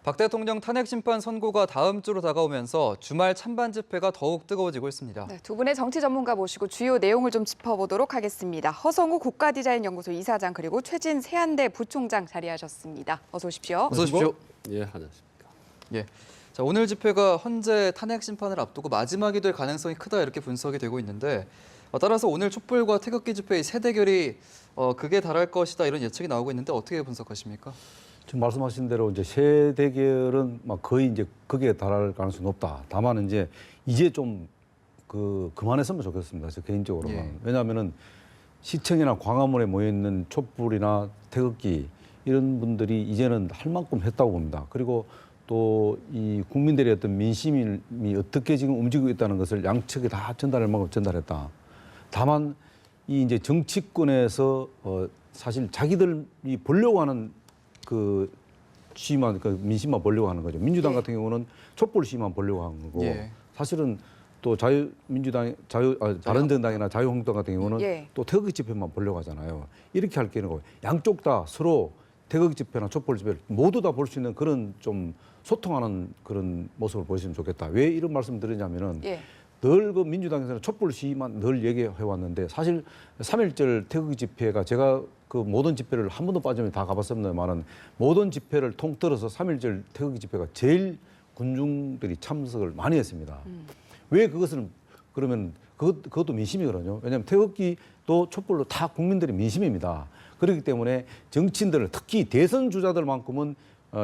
박 대통령 탄핵 심판 선고가 다음 주로 다가오면서 주말 찬반 집회가 더욱 뜨거워지고 있습니다. 네, 두 분의 정치 전문가 모시고 주요 내용을 좀 짚어보도록 하겠습니다. 허성우 국가디자인연구소 이사장 그리고 최진 세한대 부총장 자리하셨습니다. 어서 오십시오. 어서 오십시오. 예, 안녕하십니까. 예. 자, 오늘 집회가 헌재 탄핵 심판을 앞두고 마지막이 될 가능성이 크다 이렇게 분석이 되고 있는데 따라서 오늘 촛불과 태극기 집회의 세 대결이 극에 달할 것이다 이런 예측이 나오고 있는데 어떻게 분석하십니까? 지금 말씀하신 대로 이제 세 대결은 막 거의 이제 극에 달할 가능성이 높다. 다만 이제 좀 그만했으면 좋겠습니다. 저 개인적으로는. 예. 왜냐하면은 시청이나 광화문에 모여 있는 촛불이나 태극기 이런 분들이 이제는 할 만큼 했다고 봅니다. 그리고 또 이 국민들의 어떤 민심이 어떻게 지금 움직이고 있다는 것을 양측에 다 전달할 만큼 전달했다. 다만 이 이제 정치권에서 사실 자기들이 보려고 하는 그 시위만 민심만 보려고 하는 거죠. 민주당 예. 같은 경우는 촛불 시위만 보려고 하는 거고 예. 사실은 또 바른정당이나 자유한국당 같은 경우는 예. 또 태극기 집회만 보려고 하잖아요. 이렇게 할 경우는 양쪽 다 서로 태극기 집회나 촛불 집회를 모두 다 볼 수 있는 그런 좀 소통하는 그런 모습을 보였으면 좋겠다. 왜 이런 말씀 드리냐면은 예. 늘 그 민주당에서는 촛불 시위만 늘 얘기해 왔는데 사실 3.1절 태극기 집회가 제가 그 모든 집회를 한 번도 빠지면 다 가봤습니다만은 모든 집회를 통틀어서 3.1절 태극기 집회가 제일 군중들이 참석을 많이 했습니다. 왜 그것을 그러면 그것도 민심이거든요. 왜냐하면 태극기도 촛불로 다 국민들의 민심입니다. 그렇기 때문에 정치인들을 특히 대선 주자들만큼은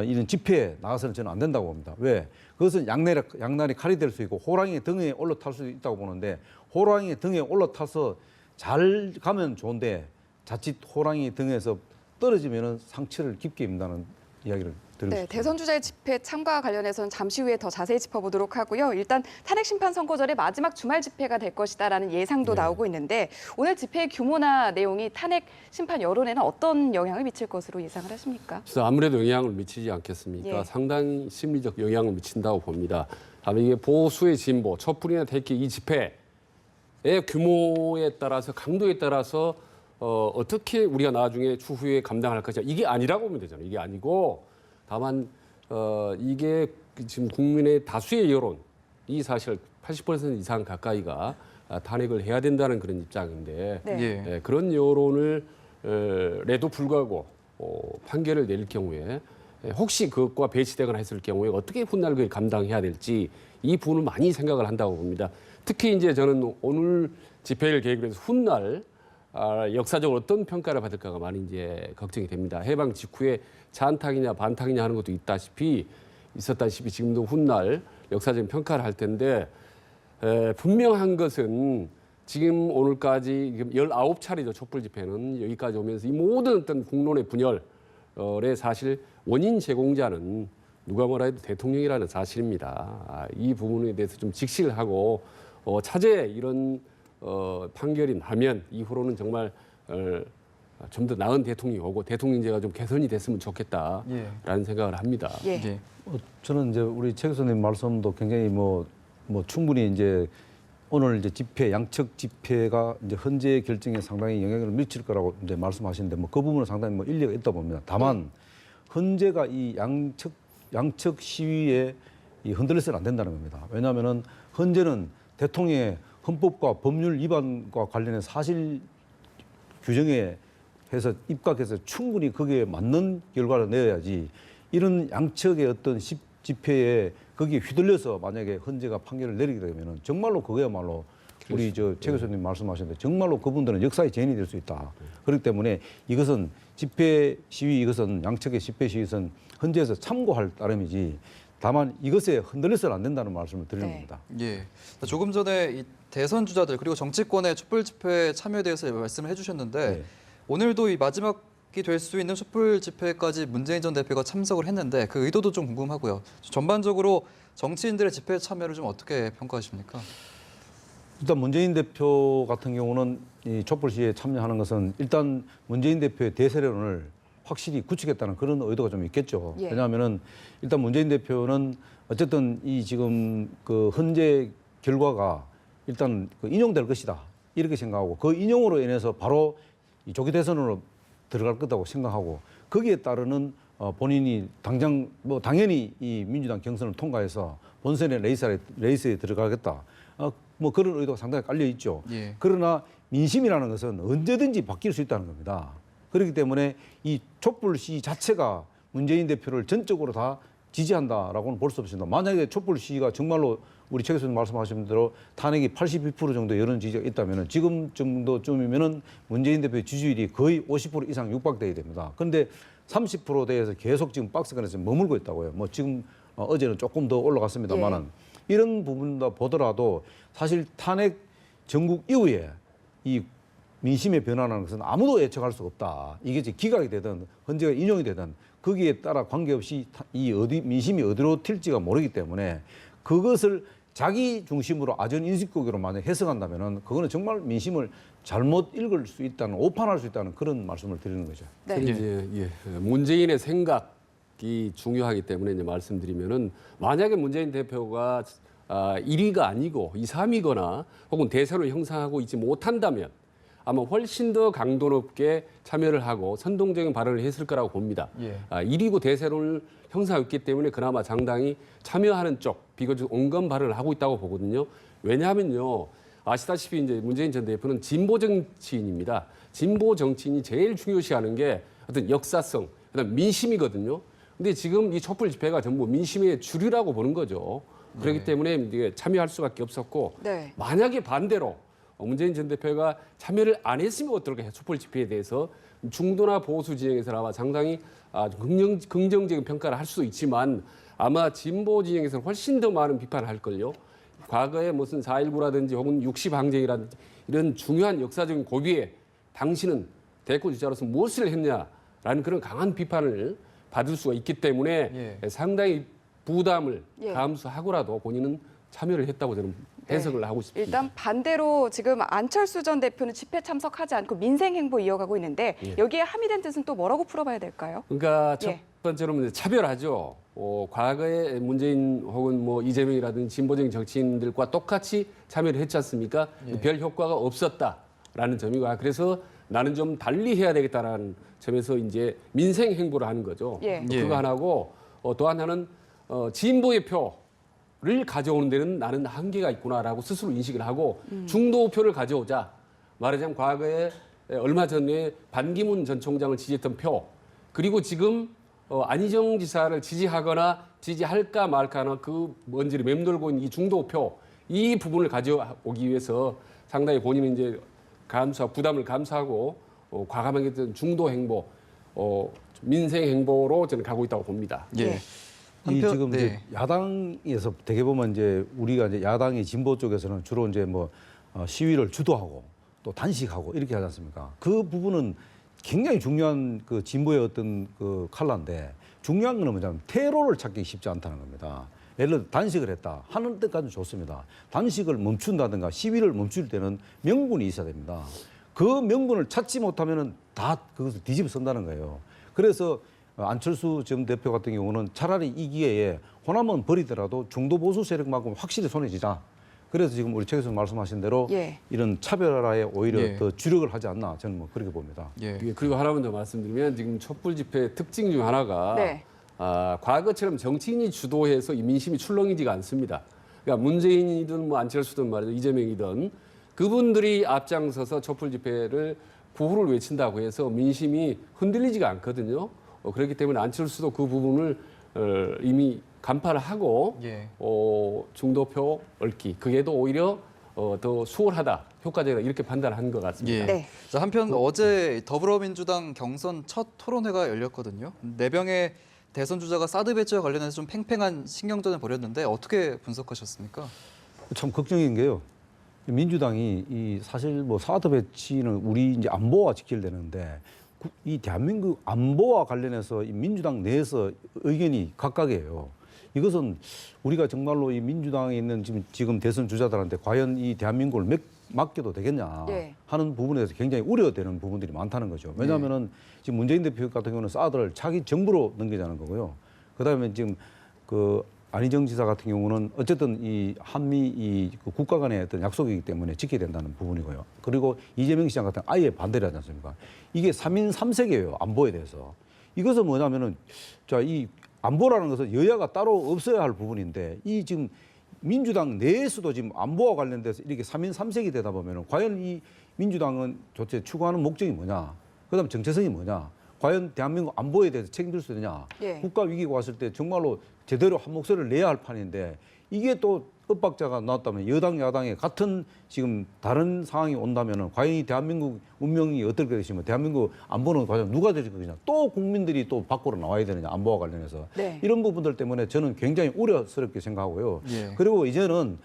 이런 집회에 나가서는 저는 안 된다고 봅니다. 왜? 그것은 양날이 칼이 될 수 있고 호랑이의 등에 올라탈 수 있다고 보는데 호랑이의 등에 올라타서 잘 가면 좋은데 자칫 호랑이 등에서 떨어지면 상처를 깊게 입는다는 이야기를 드리고 네, 싶습니다. 대선 주자의 집회 참가와 관련해서는 잠시 후에 더 자세히 짚어보도록 하고요. 일단 탄핵 심판 선고절의 마지막 주말 집회가 될 것이다라는 예상도 네. 나오고 있는데 오늘 집회의 규모나 내용이 탄핵 심판 여론에는 어떤 영향을 미칠 것으로 예상을 하십니까? 그래서 아무래도 영향을 미치지 않겠습니까? 예. 상당히 심리적 영향을 미친다고 봅니다. 다만 이게 보수의 진보, 촛불이나 태극기 이 집회의 규모에 따라서 강도에 따라서 어떻게 우리가 나중에 추후에 감당할 것이냐 이게 아니라고 보면 되잖아요. 이게 아니고 다만 이게 지금 국민의 다수의 여론 이 사실 80% 이상 가까이가 탄핵을 해야 된다는 그런 입장인데 네. 예. 그런 여론을 에도 불구하고 판결을 내릴 경우에 혹시 그것과 배치되거나 했을 경우에 어떻게 훗날 감당해야 될지 이 부분을 많이 생각을 한다고 봅니다. 특히 이제 저는 오늘 집회를 계획으로 해서 훗날 역사적으로 어떤 평가를 받을까가 많이 이제 걱정이 됩니다. 해방 직후에 찬탁이냐 반탁이냐 하는 것도 있었다시피 지금도 훗날 역사적인 평가를 할 텐데 분명한 것은 지금 오늘까지 19차례죠. 촛불 집회는 여기까지 오면서 이 모든 어떤 국론의 분열의 사실 원인 제공자는 누가 뭐라 해도 대통령이라는 사실입니다. 이 부분에 대해서 좀 직시를 하고 차제에 이런 판결이 나면 이후로는 정말 좀 더 나은 대통령이 오고 대통령제가 좀 개선이 됐으면 좋겠다라는 생각을 합니다. 예. 예. 저는 이제 우리 최 교수님 말씀도 굉장히 뭐 충분히 이제 오늘 이제 집회 양측 집회가 이제 헌재 결정에 상당히 영향을 미칠 거라고 이제 말씀하시는데 그 부분은 상당히 일리가 있다 봅니다. 다만 헌재가 이 양측 시위에 흔들려서는 안 된다는 겁니다. 왜냐하면은 헌재는 대통령의 헌법과 법률 위반과 관련해 사실 규정에 해서 입각해서 충분히 거기에 맞는 결과를 내야지 이런 양측의 어떤 집회에 거기에 휘둘려서 만약에 헌재가 판결을 내리게 되면 정말로 그거야말로 우리 최 교수님 말씀하셨는데 정말로 그분들은 역사의 죄인이 될 수 있다. 그렇기 때문에 이것은 집회 시위 이것은 양측의 집회 시위는 헌재에서 참고할 따름이지 다만 이것에 흔들려서는 안 된다는 말씀을 드리는 네. 겁니다. 예. 조금 전에 이 대선 주자들 그리고 정치권의 촛불 집회 참여에 대해서 말씀을 해주셨는데 네. 오늘도 이 마지막이 될 수 있는 촛불 집회까지 문재인 전 대표가 참석을 했는데 그 의도도 좀 궁금하고요. 전반적으로 정치인들의 집회 참여를 좀 어떻게 평가하십니까? 일단 문재인 대표 같은 경우는 이 촛불 시위에 참여하는 것은 일단 문재인 대표의 대세론을 확실히 굳히겠다는 그런 의도가 좀 있겠죠. 예. 왜냐하면은 일단 문재인 대표는 어쨌든 이 지금 그 헌재 결과가 일단 인용될 것이다 이렇게 생각하고 그 인용으로 인해서 바로 이 조기 대선으로 들어갈 거라고 생각하고 거기에 따르는 본인이 당장 뭐 당연히 이 민주당 경선을 통과해서 본선에 레이스에 들어가겠다. 뭐 그런 의도가 상당히 깔려 있죠. 예. 그러나 민심이라는 것은 언제든지 바뀔 수 있다는 겁니다. 그렇기 때문에 이 촛불시 자체가 문재인 대표를 전적으로 다 지지한다라고는 볼 수 없습니다. 만약에 촛불시가 정말로 우리 최 교수님 말씀하신 대로 탄핵이 82% 정도 여론 지지가 있다면 지금 정도쯤이면은 문재인 대표의 지지율이 거의 50% 이상 육박돼야 됩니다. 그런데 30%대에서 계속 지금 박스권에서 머물고 있다고요. 뭐 지금 어제는 조금 더 올라갔습니다만은 이런 부분도 보더라도 사실 탄핵 전국 이후에 이 민심의 변화라는 것은 아무도 예측할 수 없다. 이게 이제 기각이 되든 헌재가 인용이 되든 거기에 따라 관계없이 민심이 어디로 튈지가 모르기 때문에 그것을 자기 중심으로 아전 인식국으로 만약 해석한다면은 그거는 정말 민심을 잘못 읽을 수 있다는 오판할 수 있다는 그런 말씀을 드리는 거죠. 네. 이제 문재인의 생각이 중요하기 때문에 이제 말씀드리면은 만약에 문재인 대표가 1위가 아니고 2, 3위거나 혹은 대선을 형성하고 있지 못한다면 아마 훨씬 더 강도 높게 참여를 하고 선동적인 발언을 했을 거라고 봅니다. 1위고 대선을 형성하고 있기 때문에 그나마 상당히 참여하는 쪽 비교적 온건 발언을 하고 있다고 보거든요. 왜냐하면요. 아시다시피 이제 문재인 전 대표는 진보 정치인입니다. 진보 정치인이 제일 중요시하는 게 어떤 역사성, 그다음 민심이거든요. 근데 지금 이 촛불 집회가 전부 민심의 주류라고 보는 거죠. 그렇기 때문에 이제 참여할 수밖에 없었고 네. 만약에 반대로 문재인 전 대표가 참여를 안 했으면 어떨까 촛불 집회에 대해서 중도나 보수 진영에서 아마 상당히 긍정적인 평가를 할 수도 있지만 아마 진보 진영에서는 훨씬 더 많은 비판을 할 걸요. 과거에 무슨 4.19라든지 혹은 60항쟁이라든지 이런 중요한 역사적인 고비에 당신은 대권 주자로서 무엇을 했냐라는 그런 강한 비판을 받을 수가 있기 때문에 상당히 부담을 감수하고라도 본인은 참여를 했다고 저는 해석을 하고 싶습니다. 일단 반대로 지금 안철수 전 대표는 집회 참석하지 않고 민생 행보 이어가고 있는데 여기에 함의된 뜻은 또 뭐라고 풀어봐야 될까요? 그러니까 첫 번째로 이제 차별하죠. 과거에 문재인 혹은 뭐 이재명이라든지 진보적인 정치인들과 똑같이 참여를 했지 않습니까? 별 효과가 없었다라는 점이고 그래서 나는 좀 달리 해야 되겠다라는 점에서 이제 민생 행보를 하는 거죠. 그거 하나고 또 하나는 진보의 표를 가져오는 데는 나는 한계가 있구나라고 스스로 인식을 하고 중도표를 가져오자. 말하자면 과거에 얼마 전에 반기문 전 총장을 지지했던 표 그리고 지금 안희정 지사를 지지하거나 지지할까 말까 하는 그 먼지를 맴돌고 있는 이 중도표 이 부분을 가져오기 위해서 상당히 본인은 이제 부담을 감수하고 과감하게 어떤 중도 행보, 민생 행보로 저는 가고 있다고 봅니다. 지금 이제 야당에서 되게 보면 이제 우리가 이제 야당의 진보 쪽에서는 주로 이제 뭐 시위를 주도하고 또 단식하고 이렇게 하지 않습니까? 그 부분은 굉장히 중요한 그 진보의 어떤 그 칼라인데 중요한 거는 뭐냐면 퇴로를 찾기 쉽지 않다는 겁니다. 예를 들어 단식을 했다 하는 데까지는 좋습니다. 단식을 멈춘다든가 시위를 멈출 때는 명분이 있어야 됩니다. 그 명분을 찾지 못하면은 다 그것을 뒤집어 쓴다는 거예요. 그래서 안철수 전 대표 같은 경우는 차라리 이 기회에 호남은 버리더라도 중도 보수 세력만큼 확실히 손에 쥐자. 그래서 지금 우리 최 교수님 말씀하신 대로 이런 차별화에 오히려 더 주력을 하지 않나 저는 뭐 그렇게 봅니다. 그리고 하나만 더 말씀드리면 지금 촛불 집회 특징 중 하나가 과거처럼 정치인이 주도해서 이 민심이 출렁이지가 않습니다. 그러니까 문재인이든 뭐 안철수든 말이죠 이재명이든 그분들이 앞장서서 촛불 집회를 구호를 외친다고 해서 민심이 흔들리지가 않거든요. 그렇기 때문에 안철수도 그 부분을 이미 간파를 하고 중도표 얻기 그게 더 오히려 더 수월하다, 효과적이다 이렇게 판단한 것 같습니다. 자, 한편 어제 더불어민주당 경선 첫 토론회가 열렸거든요. 4명의 대선 주자가 사드 배치와 관련해서 좀 팽팽한 신경전을 벌였는데 어떻게 분석하셨습니까? 참 걱정인 게요. 민주당이 이 사실 뭐 사드 배치는 우리 이제 안보와 지켜되는데 이 대한민국 안보와 관련해서 이 민주당 내에서 의견이 각각이에요. 이것은 우리가 정말로 이 민주당에 있는 지금 대선 주자들한테 과연 이 대한민국을 맡겨도 되겠냐 하는 부분에 대해서 굉장히 우려되는 부분들이 많다는 거죠. 왜냐하면은 지금 문재인 대표 같은 경우는 사드를 자기 정부로 넘기자는 거고요. 그다음에 지금 그 안희정 지사 같은 경우는 어쨌든 이 한미 이 국가 간의 어떤 약속이기 때문에 지켜야 된다는 부분이고요. 그리고 이재명 시장 같은 아예 반대를 하지 않습니까? 이게 3인 3색이에요. 안보에 대해서. 이것은 뭐냐면은 자, 이 안보라는 것은 여야가 따로 없어야 할 부분인데 이 지금 민주당 내에서도 지금 안보와 관련돼서 이렇게 3인 3색이 되다 보면은 과연 이 민주당은 도대체 추구하는 목적이 뭐냐? 그다음 정체성이 뭐냐? 과연 대한민국 안보에 대해서 책임질 수 있느냐? 예. 국가 위기가 왔을 때 정말로 제대로 한 목소리를 내야 할 판인데 이게 또 엇박자가 나왔다면 여당 야당의 같은 지금 다른 상황이 온다면은 과연 이 대한민국 운명이 어떨 것이며 대한민국 안보는 과연 누가 될 것이냐? 또 국민들이 또 밖으로 나와야 되느냐? 안보와 관련해서 네. 이런 부분들 때문에 저는 굉장히 우려스럽게 생각하고요. 예. 그리고 이제는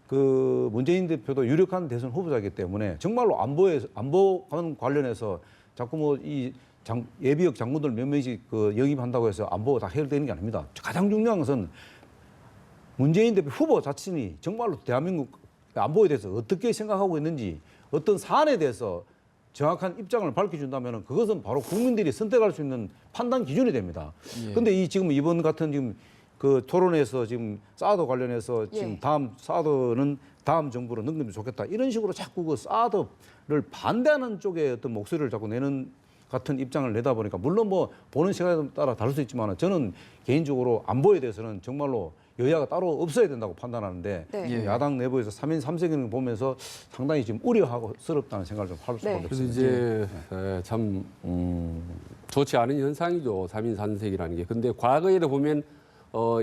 그 문재인 대표도 유력한 대선 후보자이기 때문에 정말로 안보 관련해서 자꾸 뭐 이 예비역 장군들 몇 명씩 그 영입한다고 해서 안보가 다 해결되는 게 아닙니다. 가장 중요한 것은 문재인 대표 후보 자신이 정말로 대한민국 안보에 대해서 어떻게 생각하고 있는지 어떤 사안에 대해서 정확한 입장을 밝혀준다면 그것은 바로 국민들이 선택할 수 있는 판단 기준이 됩니다. 그런데 이 지금 이번 같은 지금 그 토론에서 지금 사드 관련해서 지금 예. 다음 사드는 다음 정부로 넘기면 좋겠다 이런 식으로 자꾸 그 사드를 반대하는 쪽에 어떤 목소리를 자꾸 내는 같은 입장을 내다 보니까 물론 뭐 보는 시각에 따라 다를 수 있지만 저는 개인적으로 안보에 대해서는 정말로 여야가 따로 없어야 된다고 판단하는데 네. 예. 야당 내부에서 3인 3색을 보면서 상당히 지금 우려하고스럽다는 생각을 좀 할 수밖에 네. 그래서 없습니다. 이제 참 좋지 않은 현상이죠. 3인 3색이라는 게. 근데 과거에도 보면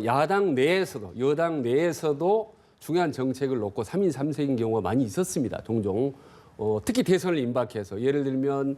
야당 내에서도 여당 내에서도 중요한 정책을 놓고 3인 3색인 경우가 많이 있었습니다. 종종. 특히 대선을 임박해서 예를 들면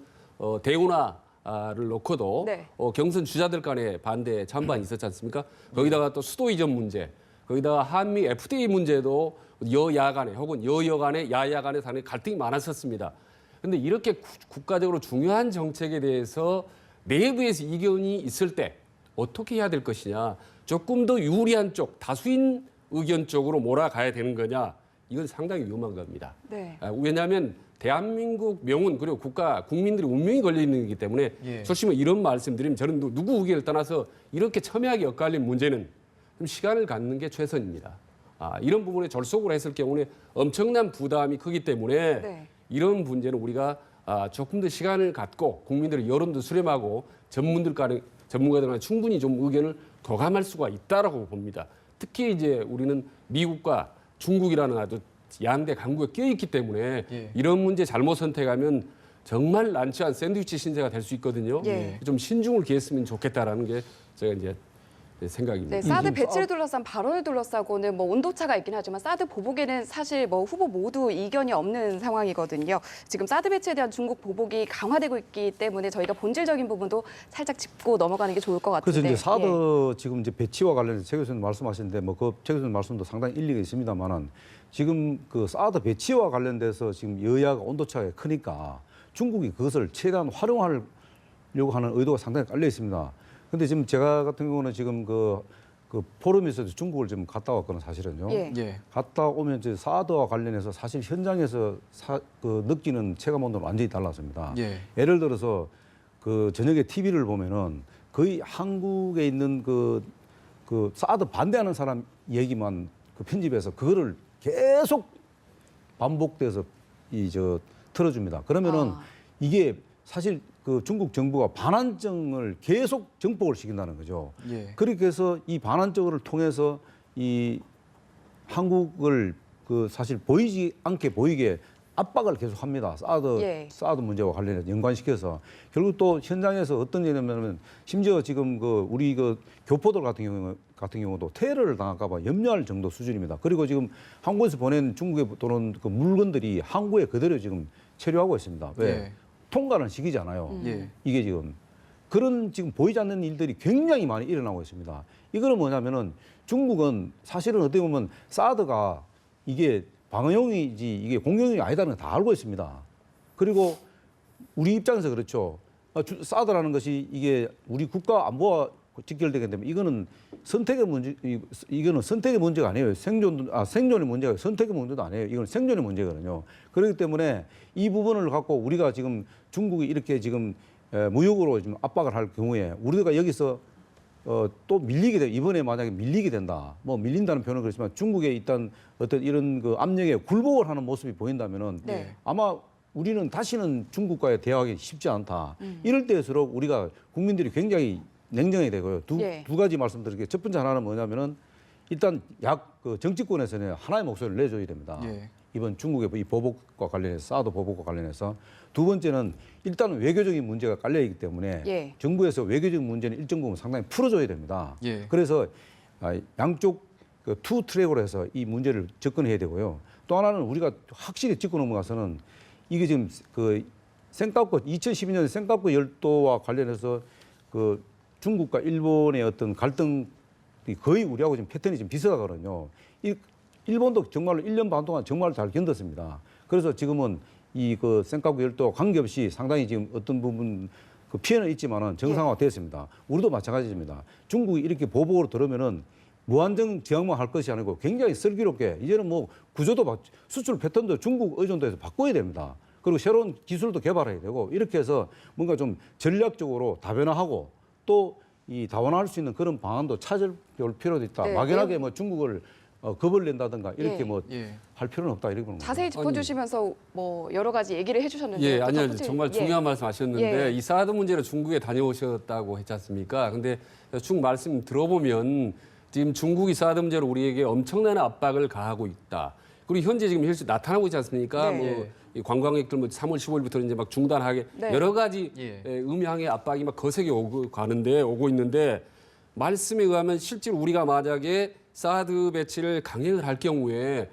대운하를 놓고도 네. 경선 주자들 간의 반대 찬반이 있었지 않습니까? 거기다가 또 수도 이전 문제, 거기다가 한미 FTA 문제도 여야 간에 혹은 여여 간에 야야 간에 상당히 갈등이 많았었습니다. 그런데 이렇게 국가적으로 중요한 정책에 대해서 내부에서 이견이 있을 때 어떻게 해야 될 것이냐, 조금 더 유리한 쪽, 다수인 의견 쪽으로 몰아가야 되는 거냐, 이건 상당히 위험한 겁니다. 네. 왜냐하면 대한민국 명운 그리고 국민들의 운명이 걸려 있는 거기 때문에 예. 솔직히 뭐 이런 말씀드리면 저는 누구 의견을 떠나서 이렇게 첨예하게 엇갈린 문제는 좀 시간을 갖는 게 최선입니다. 이런 부분에 졸속으로 했을 경우에 엄청난 부담이 크기 때문에 네. 이런 문제는 우리가 조금 더 시간을 갖고 국민들의 여론도 수렴하고 전문가들 간에 충분히 좀 의견을 교감할 수가 있다라고 봅니다. 특히 이제 우리는 미국과 중국이라는 아주 양대 강국에 껴있기 때문에 예. 이런 문제 잘못 선택하면 정말 난처한 샌드위치 신세가 될 수 있거든요. 예. 좀 신중을 기했으면 좋겠다라는 게 제가 이제 생각입니다. 네, 사드 배치를 둘러싼 발언을 둘러싸고는 뭐 온도차가 있긴 하지만 사드 보복에는 사실 뭐 후보 모두 이견이 없는 상황이거든요. 지금 사드 배치에 대한 중국 보복이 강화되고 있기 때문에 저희가 본질적인 부분도 살짝 짚고 넘어가는 게 좋을 것 같은데. 그래서 이제 사드 예. 지금 이제 배치와 관련해서 최 교수님 말씀하시는데 뭐 그 최 교수님 말씀도 상당히 일리가 있습니다만은 지금 그 사드 배치와 관련돼서 지금 여야가 온도차가 크니까 중국이 그것을 최대한 활용하려고 하는 의도가 상당히 깔려 있습니다. 근데 지금 제가 같은 경우는 지금 그 포럼에서도 중국을 지금 갔다 왔거든요, 사실은요. 예. 예. 갔다 오면 이제 사드와 관련해서 사실 현장에서 느끼는 체감 온도는 완전히 달랐습니다. 예. 예를 들어서 그 저녁에 TV를 보면은 거의 한국에 있는 그 사드 반대하는 사람 얘기만 그 편집해서 그거를 계속 반복돼서 틀어줍니다. 그러면은 이게 사실 그 중국 정부가 반환정을 계속 정복을 시킨다는 거죠. 예. 그렇게 해서 이 반환정을 통해서 이 한국을 그 사실 보이지 않게 보이게 압박을 계속 합니다. 사드 문제와 관련해서 연관시켜서 결국 또 현장에서 어떤 일이냐면 심지어 지금 그 우리 그 교포들 같은 경우도 테러를 당할까봐 염려할 정도 수준입니다. 그리고 지금 한국에서 보낸 중국에 도는 그 물건들이 항구에 그대로 지금 체류하고 있습니다. 왜? 예. 통과는 시키잖아요. 예. 이게 지금 그런 지금 보이지 않는 일들이 굉장히 많이 일어나고 있습니다. 이거는 뭐냐면은 중국은 사실은 어떻게 보면 사드가 이게 방어용이지 이게 공격용이 아니다는 걸 다 알고 있습니다. 그리고 우리 입장에서 그렇죠. 사드라는 것이 이게 우리 국가 안보와 직결되기 때문에 이거는 선택의 문제, 이거는 선택의 문제가 아니에요. 생존의 문제가 선택의 문제도 아니에요. 이건 생존의 문제거든요. 그렇기 때문에 이 부분을 갖고 우리가 지금 중국이 이렇게 지금 무역으로 지금 압박을 할 경우에 우리가 여기서 또 밀리게 돼. 이번에 만약에 밀리게 된다. 뭐 밀린다는 표현은 그렇지만 중국에 있던 어떤 이런 그 압력에 굴복을 하는 모습이 보인다면은 네. 아마 우리는 다시는 중국과의 대화하기 쉽지 않다. 이럴 때일수록 우리가 국민들이 굉장히 냉정해야 되고요. 예. 두 가지 말씀드릴게요. 첫 번째 하나는 뭐냐면은 일단 그 정치권에서는 하나의 목소리를 내줘야 됩니다. 예. 이번 중국의 이 보복과 관련해서 사드 보복과 관련해서 두 번째는 일단 외교적인 문제가 깔려 있기 때문에 예. 정부에서 외교적 문제는 일정 부분 상당히 풀어줘야 됩니다. 예. 그래서 양쪽 그 투 트랙으로 해서 이 문제를 접근해야 되고요. 또 하나는 우리가 확실히 짚고 넘어가서는 이게 지금 그 센카쿠 2012년 센카쿠 열도와 관련해서 그 중국과 일본의 어떤 갈등이 거의 우리하고 지금 패턴이 좀 비슷하거든요. 일본도 정말로 1년 반 동안 정말 잘 견뎠습니다. 그래서 지금은 이 그 센카쿠 열도와 관계없이 상당히 지금 어떤 부분 그 피해는 있지만은 정상화가 됐습니다. 우리도 마찬가지입니다. 중국이 이렇게 보복으로 들어오면은 무한정 지향만 할 것이 아니고 굉장히 슬기롭게 이제는 뭐 구조도 수출 패턴도 중국 의존도에서 바꿔야 됩니다. 그리고 새로운 기술도 개발해야 되고 이렇게 해서 뭔가 좀 전략적으로 다변화하고 또 이 다원화할 수 있는 그런 방안도 찾을 필요도 있다. 네. 막연하게 뭐 중국을 겁을 낸다든가 이렇게 예. 뭐 예. 할 필요는 없다 이렇게 보는 거죠. 자세히 짚어주시면서 뭐 여러 가지 얘기를 해주셨는데 예, 또 아니요. 덧붙일- 정말 예. 중요한 말씀 하셨는데 예. 이 사드 문제로 중국에 다녀오셨다고 했지 않습니까? 근데 중 말씀 들어보면 지금 중국이 사드 문제로 우리에게 엄청난 압박을 가하고 있다. 그리고 현재 지금 현실 나타나고 있지 않습니까? 네. 뭐 이 관광객들 뭐 3월 15일부터 이제 막 중단하게 네. 여러 가지 예. 음향의 압박이 막 거세게 오고 있는데 말씀에 의하면 실제로 우리가 만약에 사드 배치를 강행을 할 경우에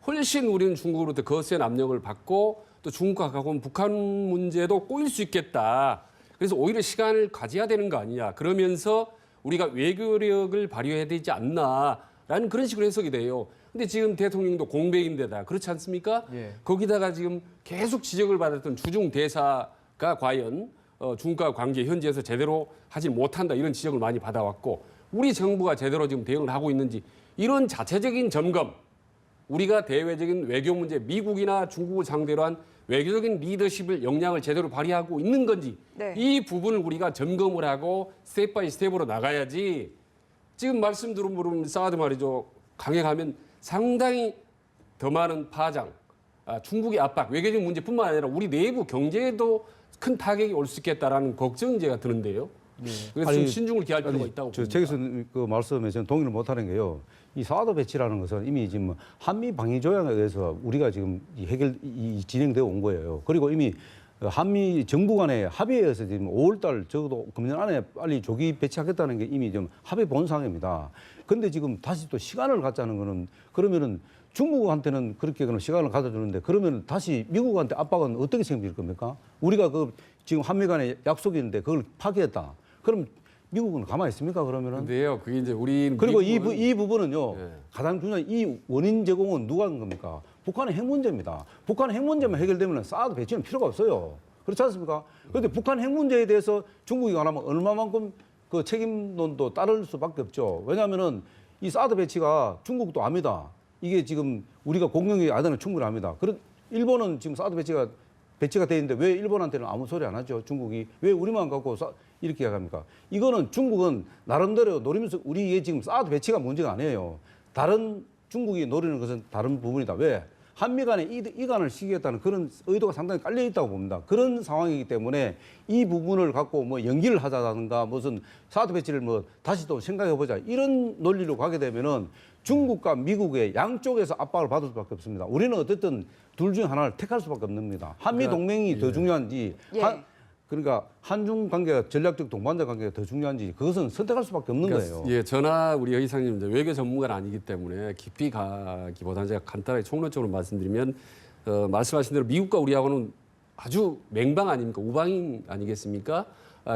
훨씬 우리는 중국으로부터 거센 압력을 받고 또 중국과 가까운 북한 문제도 꼬일 수 있겠다. 그래서 오히려 시간을 가져야 되는 거 아니냐. 그러면서 우리가 외교력을 발휘해야 되지 않나라는 그런 식으로 해석이 돼요. 근데 지금 대통령도 공백인데다 그렇지 않습니까? 예. 거기다가 지금 계속 지적을 받았던 주중 대사가 과연 중국과 관계 현지에서 제대로 하지 못한다 이런 지적을 많이 받아왔고 우리 정부가 제대로 지금 대응을 하고 있는지 이런 자체적인 점검 우리가 대외적인 외교 문제 미국이나 중국을 상대로 한 외교적인 리더십을 역량을 제대로 발휘하고 있는 건지 네. 이 부분을 우리가 점검을 하고 스텝 바이 스텝으로 나가야지 지금 말씀 들은 사드 말이죠. 강행하면 상당히 더 많은 파장, 중국의 압박, 외교적 문제뿐만 아니라 우리 내부 경제에도 큰 타격이 올 수 있겠다라는 걱정이 제가 드는데요. 그래서 좀 신중을 기할 필요가 있다고 봅니다. 저 교수님 그 말씀에 저는 동의를 못하는 게요. 이 사드 배치라는 것은 이미 지금 한미 방위 조약에 의해서 우리가 지금 진행되어 온 거예요. 그리고 이미 한미 정부 간의 합의에 의해서 지금 5월달 적어도 금년 안에 빨리 조기 배치하겠다는 게 이미 좀 합의 본 상황입니다. 그런데 지금 다시 또 시간을 갖자는 거는 그러면은 중국한테는 그렇게 그럼 시간을 가져주는데 그러면 다시 미국한테 압박은 어떻게 생길 겁니까? 우리가 그 지금 한미 간의 약속이 있는데 그걸 파기했다. 그럼 미국은 가만히 있습니까? 그러면은 근데요, 그게 이제 우리 그리고 미국은 이 부분은요 예. 가장 중요한 이 원인 제공은 누가 한 겁니까? 북한의 핵 문제입니다. 북한 핵 문제만 해결되면 사드 배치는 필요가 없어요. 그렇지 않습니까? 그런데 북한 핵 문제에 대해서 중국이 안 하면 얼마만큼 그 책임론도 따를 수밖에 없죠. 왜냐하면은 이 사드 배치가 중국도 압니다. 이게 지금 우리가 공격이 아다는 충분히 압니다. 그런 일본은 지금 사드 배치가 돼 있는데 왜 일본한테는 아무 소리 안 하죠? 중국이 왜 우리만 갖고 이렇게 합니까? 이거는 중국은 나름대로 노리면서 우리의 지금 사드 배치가 문제가 아니에요. 다른 중국이 노리는 것은 다른 부분이다. 왜? 한미 간에 이간을 시키겠다는 그런 의도가 상당히 깔려 있다고 봅니다. 그런 상황이기 때문에 이 부분을 갖고 뭐 연기를 하자든가 무슨 사드 배치를 뭐 다시 또 생각해 보자 이런 논리로 가게 되면은 중국과 미국의 양쪽에서 압박을 받을 수밖에 없습니다. 우리는 어쨌든 둘 중에 하나를 택할 수밖에 없습니다. 한미 동맹이 더 중요한지 예. 그러니까 한중 관계가 전략적 동반자 관계가 더 중요한지 그것은 선택할 수밖에 없는 거예요. 예, 저나 우리 여 이사님 외교 전문가는 아니기 때문에 깊이 가기보다는 제가 간단하게 총론적으로 말씀드리면 말씀하신 대로 미국과 우리하고는 아주 맹방 아닙니까? 우방인 아니겠습니까?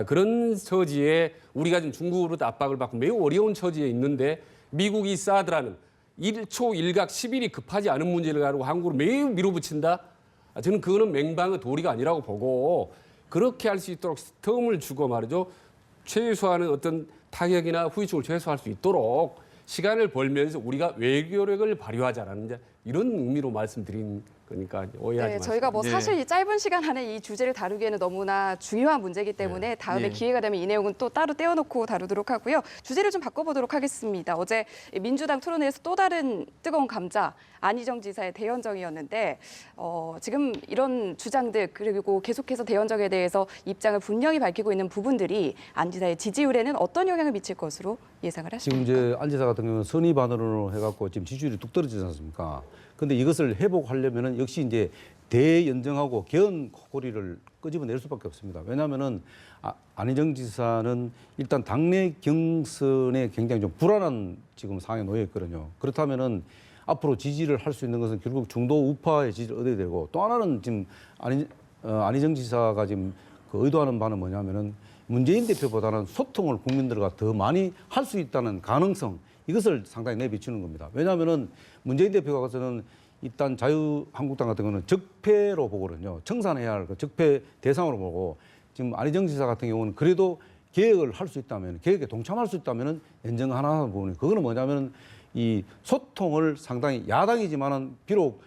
그런 처지에 우리가 지금 중국으로부터 압박을 받고 매우 어려운 처지에 있는데 미국이 사드라는 1초 1각 10일이 급하지 않은 문제를 가지고 한국으로 매우 밀어붙인다? 저는 그거는 맹방의 도리가 아니라고 보고 그렇게 할 수 있도록 텀을 주고 말이죠. 최소한의 어떤 타격이나 후유증을 최소화할 수 있도록 시간을 벌면서 우리가 외교력을 발휘하자라는 이제 이런 의미로 말씀드린 거니까 오해하지 네, 마시고. 저희가 뭐 예. 사실 이 짧은 시간 안에 이 주제를 다루기에는 너무나 중요한 문제이기 때문에 다음에 예. 기회가 되면 이 내용은 또 따로 떼어놓고 다루도록 하고요. 주제를 좀 바꿔보도록 하겠습니다. 어제 민주당 토론회에서 또 다른 뜨거운 감자 안희정 지사의 대연정이었는데 지금 이런 주장들 그리고 계속해서 대연정에 대해서 입장을 분명히 밝히고 있는 부분들이 안 지사의 지지율에는 어떤 영향을 미칠 것으로 예상을 지금 하십니까? 이제 안 지사 같은 경우는 선의반으로 해갖고 지금 지지율이 뚝 떨어지지 않습니까? 근데 이것을 회복하려면은 역시 이제 대연정하고 개헌 고리를 끄집어낼 수밖에 없습니다. 왜냐하면은 안희정 지사는 일단 당내 경선에 굉장히 좀 불안한 지금 상황에 놓여 있거든요. 그렇다면은 앞으로 지지를 할 수 있는 것은 결국 중도 우파의 지지를 얻어야 되고 또 하나는 지금 안희정 지사가 지금 그 의도하는 바는 뭐냐면은 문재인 대표보다는 소통을 국민들과 더 많이 할 수 있다는 가능성 이것을 상당히 내비치는 겁니다. 왜냐하면은 문재인 대표가 가서는 일단 자유한국당 같은 경우는 적폐로 보거든요. 청산해야 할 그 적폐 대상으로 보고 지금 안희정 지사 같은 경우는 그래도 개혁을 할 수 있다면 개혁에 동참할 수 있다면은 인정하는 부분이 그거는 뭐냐면은 이 소통을 상당히 야당이지만은 비록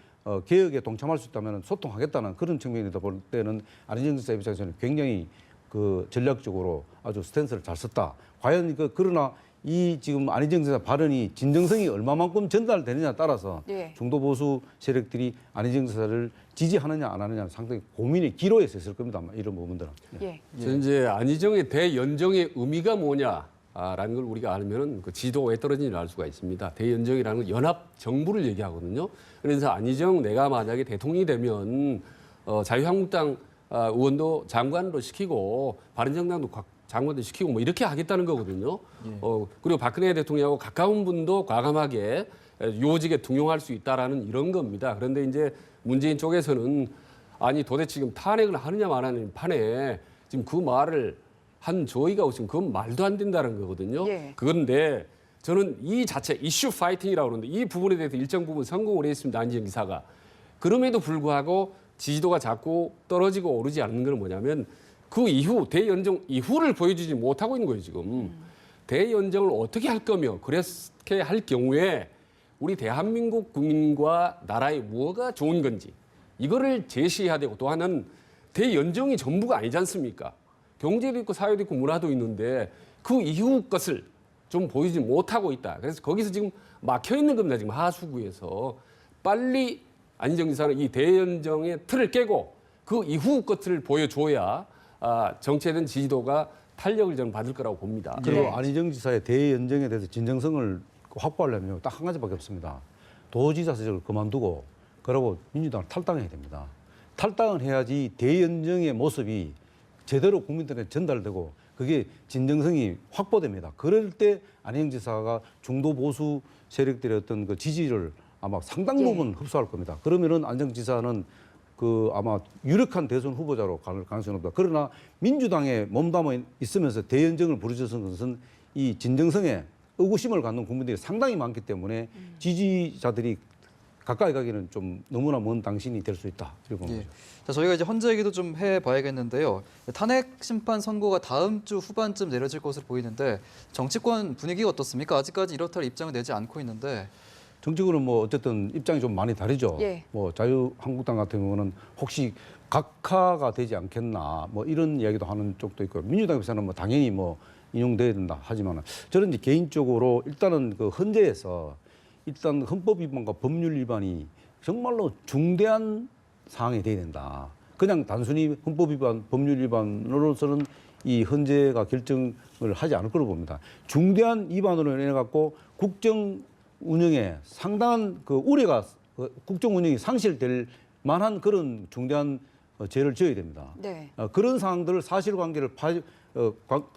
개혁에 동참할 수 있다면 소통하겠다는 그런 측면에서 볼 때는 안희정 지사 입장에서는 굉장히 그 전략적으로 아주 스탠스를 잘 썼다. 과연 그러나 이 지금 안희정 지사 발언이 진정성이 얼마만큼 전달되느냐에 따라서 예. 중도 보수 세력들이 안희정 지사를 지지하느냐 안 하느냐는 상당히 고민의 기로에 서 있을 겁니다. 아마 이런 부분들은. 예. 저는 이제 안희정의 대연정의 의미가 뭐냐라는 걸 우리가 알면은 그 지도가 왜 떨어지는지 알 수가 있습니다. 대연정이라는 건 연합 정부를 얘기하거든요. 그래서 안희정 내가 만약에 대통령이 되면 자유한국당 의원도 장관으로 시키고 바른정당도 장관도 시키고 뭐 이렇게 하겠다는 거거든요. 그리고 박근혜 대통령하고 가까운 분도 과감하게 요직에 등용할 수 있다라는 이런 겁니다. 그런데 이제 문재인 쪽에서는 아니 도대체 지금 탄핵을 하느냐 마느냐 판에 지금 그 말을 한 저희가 지금 그건 말도 안 된다는 거거든요. 예. 그런데 저는 이 자체 이슈 파이팅이라고 그러는데 이 부분에 대해서 일정 부분 성공을 했습니다. 안희정 지사가. 그럼에도 불구하고 지지도가 자꾸 떨어지고 오르지 않는 건 뭐냐면 그 이후 대연정 이후를 보여주지 못하고 있는 거예요 지금. 대연정을 어떻게 할 거며 그렇게 할 경우에 우리 대한민국 국민과 나라에 뭐가 좋은 건지 이거를 제시해야 되고 또 하나는 대연정이 전부가 아니지 않습니까? 경제도 있고 사회도 있고 문화도 있는데 그 이후 것을 좀 보이지 못하고 있다. 그래서 거기서 지금 막혀 있는 겁니다. 지금 하수구에서 빨리 안희정 지사는 이 대연정의 틀을 깨고 그 이후 것을 보여줘야 정치에 지지도가 탄력을 저는 받을 거라고 봅니다. 그리고 네. 안희정 지사의 대연정에 대해서 진정성을 확보하려면 딱 한 가지밖에 없습니다. 도지사 세력을 그만두고 그러고 민주당을 탈당해야 됩니다. 탈당을 해야지 대연정의 모습이 제대로 국민들에게 전달되고 그게 진정성이 확보됩니다. 그럴 때 안희정 지사가 중도 보수 세력들의 어떤 그 지지를 아마 상당 부분 흡수할 겁니다. 그러면은 안희정 지사는 그 아마 유력한 대선 후보자로 갈 가능성이 높다. 그러나 민주당에 몸담아 있으면서 대연정을 부르짖은 것은 이 진정성에 의구심을 갖는 국민들이 상당히 많기 때문에 지지자들이 가까이 가기는 좀 너무나 먼 당신이 될 수 있다. 이렇게 보는 예. 거죠. 자, 저희가 이제 헌재 얘기도 좀 해봐야겠는데요. 탄핵 심판 선고가 다음 주 후반쯤 내려질 것으로 보이는데 정치권 분위기가 어떻습니까? 아직까지 이렇다 할 입장을 내지 않고 있는데. 정치적으로 뭐 어쨌든 입장이 좀 많이 다르죠. 예. 뭐 자유한국당 같은 경우는 혹시 각하가 되지 않겠나 뭐 이런 이야기도 하는 쪽도 있고 민주당 입장에서는 뭐 당연히 뭐 인용돼야 된다 하지만 저는 이제 개인적으로 일단은 그 헌재에서 일단 헌법 위반과 법률 위반이 정말로 중대한 사항이 돼야 된다. 그냥 단순히 헌법 위반, 법률 위반으로서는 이 헌재가 결정을 하지 않을 거로 봅니다. 중대한 위반으로 인해 갖고 국정 운영에 상당한 그 우려가 국정 운영이 상실될 만한 그런 중대한 죄를 지어야 됩니다. 네. 그런 상황들을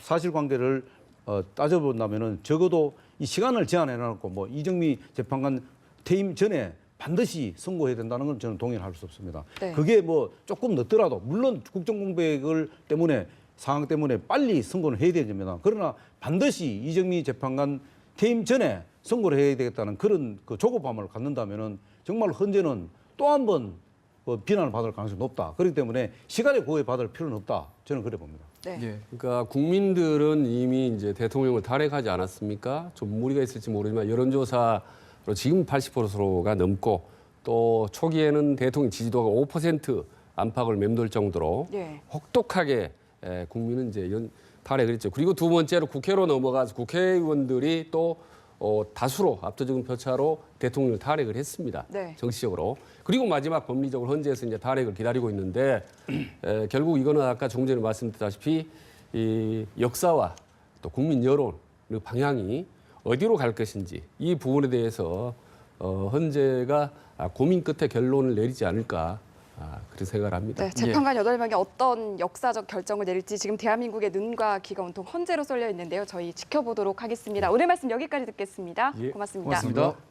사실관계를 따져본다면은 적어도 이 시간을 제한해놓고 뭐 이정미 재판관 퇴임 전에 반드시 선고해야 된다는 건 저는 동의할 수 없습니다. 네. 그게 뭐 조금 늦더라도 물론 국정공백을 때문에 상황 때문에 빨리 선고를 해야 됩니다. 그러나 반드시 이정미 재판관 퇴임 전에 선고를 해야 되겠다는 그런 그 조급함을 갖는다면은 정말 헌재는 또 한 번 비난을 받을 가능성이 높다. 그렇기 때문에 시간에 구애받을 필요는 없다. 저는 그래 봅니다. 네. 예. 그러니까 국민들은 이미 이제 대통령을 탄핵하지 않았습니까? 좀 무리가 있을지 모르지만 여론조사로 지금 80%가 넘고 또 초기에는 대통령 지지도가 5% 안팎을 맴돌 정도로 예. 혹독하게 국민은 이제 탄핵을 했죠. 그리고 두 번째로 국회로 넘어가서 국회의원들이 또 다수로 압도적인 표차로 대통령을 탄핵을 했습니다. 네. 정치적으로. 그리고 마지막 법리적으로 헌재에서 이제 탄핵을 기다리고 있는데 결국 이거는 아까 조금 전에 말씀드렸다시피 이 역사와 또 국민 여론의 방향이 어디로 갈 것인지 이 부분에 대해서 헌재가 고민 끝에 결론을 내리지 않을까 그런 생각을 합니다. 네, 재판관 8명이 어떤 역사적 결정을 내릴지 지금 대한민국의 눈과 귀가 온통 헌재로 쏠려 있는데요. 저희 지켜보도록 하겠습니다. 오늘 말씀 여기까지 듣겠습니다. 예, 고맙습니다. 고맙습니다.